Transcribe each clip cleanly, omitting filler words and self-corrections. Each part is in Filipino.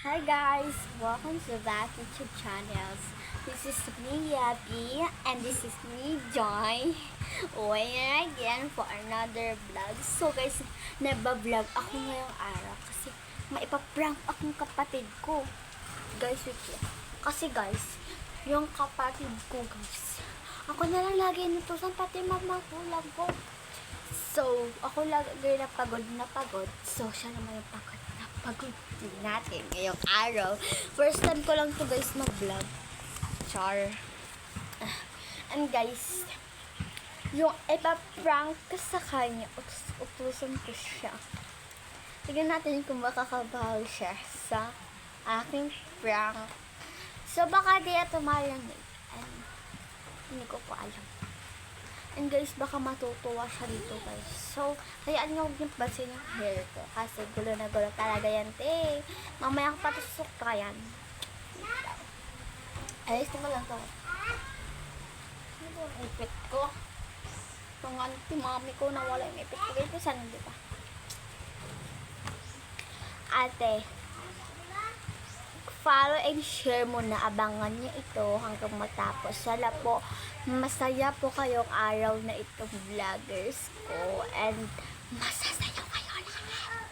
Hi guys, welcome to back YouTube channels. This is me Yabi and this is me Joy. We're again for another vlog. So guys, nagba-vlog ako ngayong araw kasi maipaprank akong kapatid ko. Guys, wait lang. Kasi guys, yung kapatid ko guys, ako na lang lagi nutusan pati magulang ko. So, ako lagi na pagod. So, siya naman yung pagod natin ngayong araw. First time ko lang to guys mag-vlog. Char. And guys, yung ipaprank ko sa kanya, utusan ko siya. Tignan natin kung makakabawi siya sa aking prank. So, baka di ito marinig. Hindi ko po alam. And guys, baka matutuwa siya dito guys. So, hayaan nyo huwag nyo basin yung hair ko. Kasi gulo na gulo talaga yan, te. Mamaya ko patusok ka yan. Ayos mo lang to. Ano yung ipit ko? Yung anti-mami ko nawala yung ipit ko. Ito saan, di ba? Ate, follow and share mo na, abangan niyo ito hanggang matapos. Sana po masaya po kayong araw na itong vloggers ko and masasaya kayo lahat.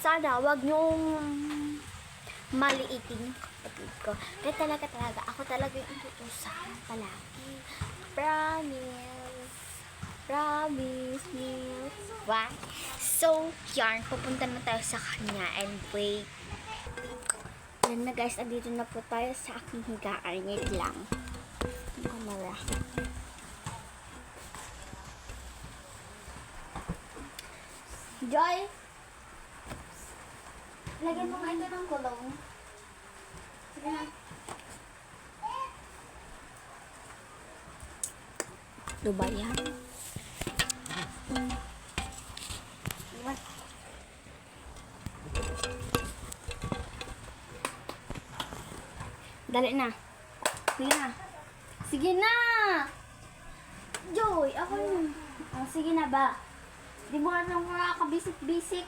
Sana wag niyong maliitin yung kapatid ko. Kaya talaga ako talaga yung inutusan palagi. Promise me. What? So, yarn, pupunta na tayo sa kanya and wait. Yan na guys, andito na po tayo sa aking higaan. Wait lang. Kamera. Joy! Lagyan mo nga ito ng kulong. Sige na. Ano ba yan? What? Dali na. Sige na. Sige na! Joy, ako yun. Oh, sige na ba? Di mo ka nang nakakabisik-bisik.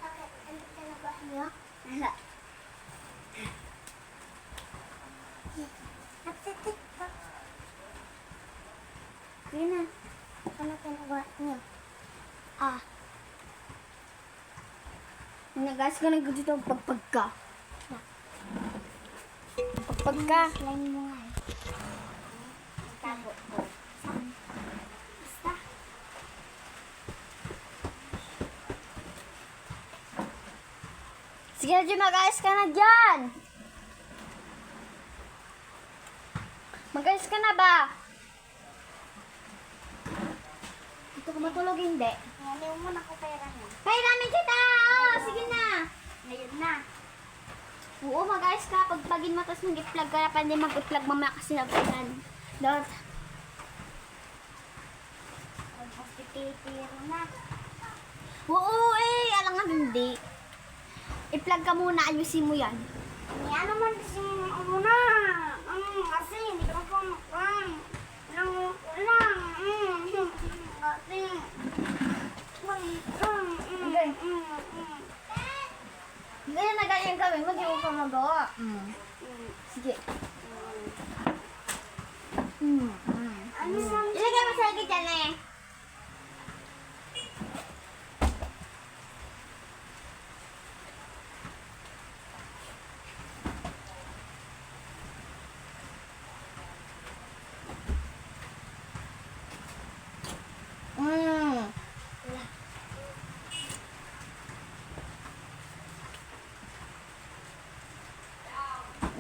Okay, ano ka na ba niya? Wala. Sige na. Ano ka na ba niya? Nagas ko na dito ang pagpagka. Pagka. Slime mo nga. Tago ko. Basta. Sige na dyan, mag-ayos ka na dyan. Mag-ayos ka na ba? Dito ko matulog, hindi. Ngayon mo na ko pera niya. Pera namin kita! Oh, sige na. Ngayon na. Oo, mag-ayos ka. Pagpagin mo, tapos mag-i-plug ka. Pwede mag-i-plug mamaya kasi nagpinan. Dot. Mag-hospititiro na. Oo, alam nga hindi. I-plug ka muna. Ayusin mo yan. Ano man kasi muna. Kasi hindi ko pa makang. Lang. Kasi. Ganyan na ganyan kami, hindi mo pa magawa. Sige. Ilagay mo sa lagi dyan eh.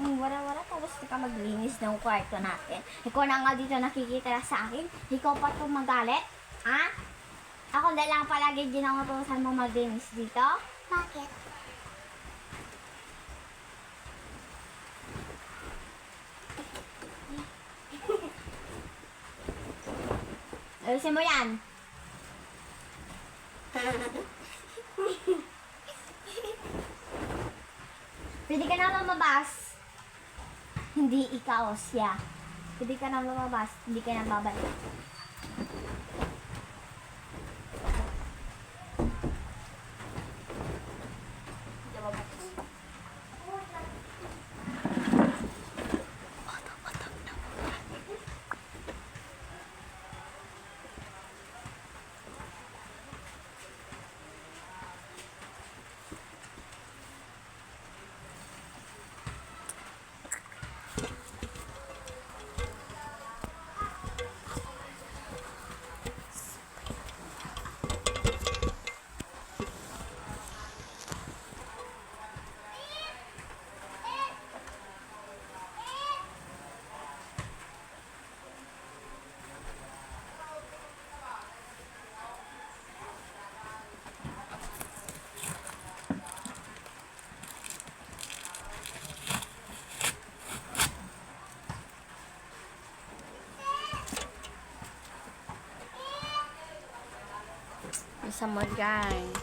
Wala, tapos ka maglinis ng kwarto natin. Ikaw na nga dito nakikita sa akin. Ikaw pa itong magalit? Ha? Ako na lang palagi din ang utusan mo maglinis dito? Bakit? Ayusin mo yan. Pwede ka na lumabas. Hindi ikaw siya. Pwede ka na lumabas. Hindi ka na babalik. sa mall, guys.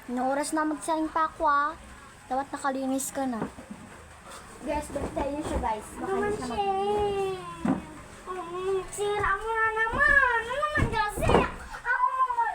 Anong oras na magsaing pa ako, ah? Dapat nakalinis ka na. Guys, baliktay niyo siya, guys. Baka hindi na Sira mo na naman. Ano naman kasi? Ako naman.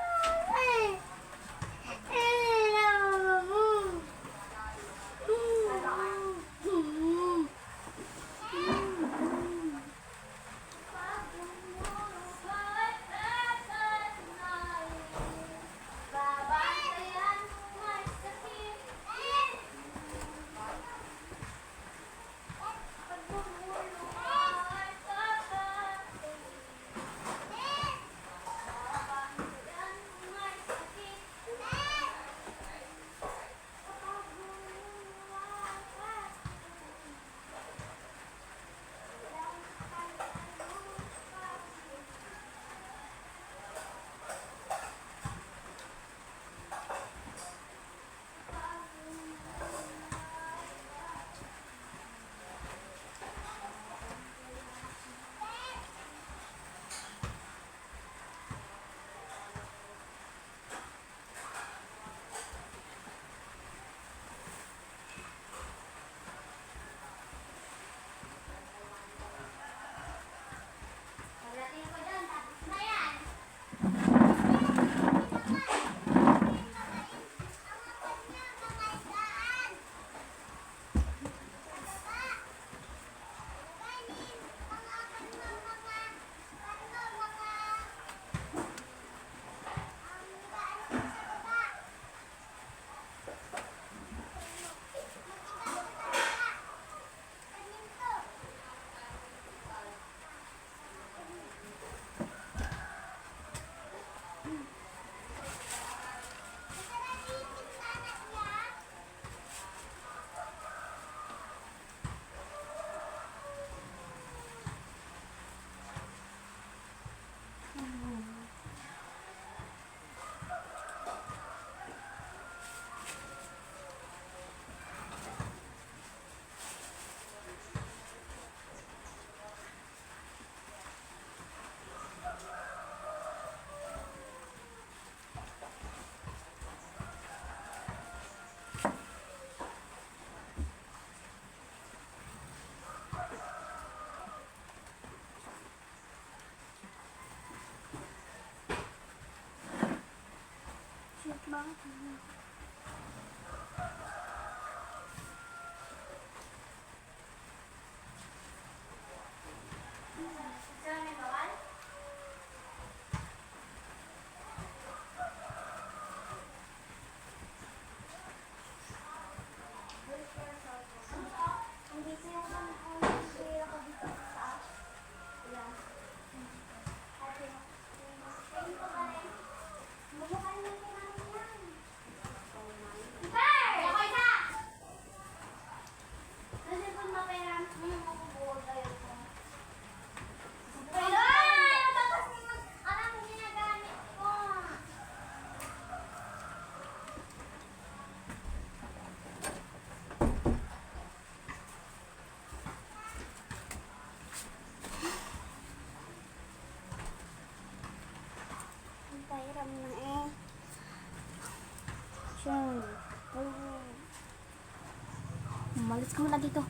Umalis ka muna dito.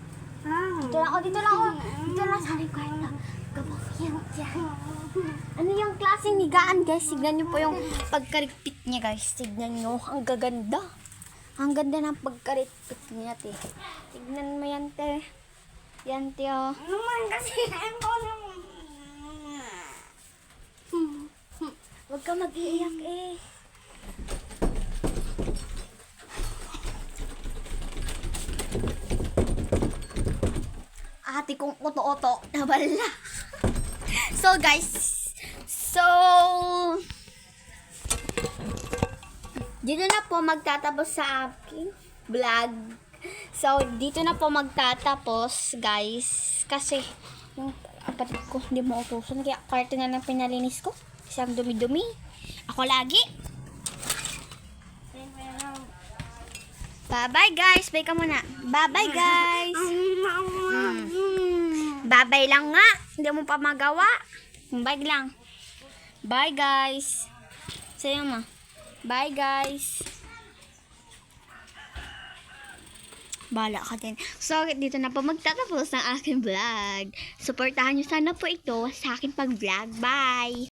Dito lang ako, dito lang ako. Dito lang, sorry ko. Ano yung klaseng higaan, guys? Tignan nyo po yung pagkarikpit niya, guys. Tignan nyo, ang gaganda. Ang ganda ng pagkarikpit niya, te. Tignan mo yan, te. Yan, te, oh. Ano man kasi? Ako naman. Huwag ka mag-iiyak, eh. Ate kong oto-oto na bala. So guys, dito na po magtatapos sa aking vlog. So dito na po magtatapos, guys, kasi yung kapatid ko hindi mo utusan, kaya kwarto na lang pinalinis ko. Isang dumi-dumi. Ako lagi. Bye-bye, guys. Bye ka muna. Bye-bye, guys. Bye-bye lang nga. Hindi mo pa magawa. Bye lang. Bye, guys. Sa'yo, ma. Bye, guys. Bala ka din. So, dito na po magtatapos ang aking vlog. Supportahan nyo sana po ito sa aking pag-vlog. Bye!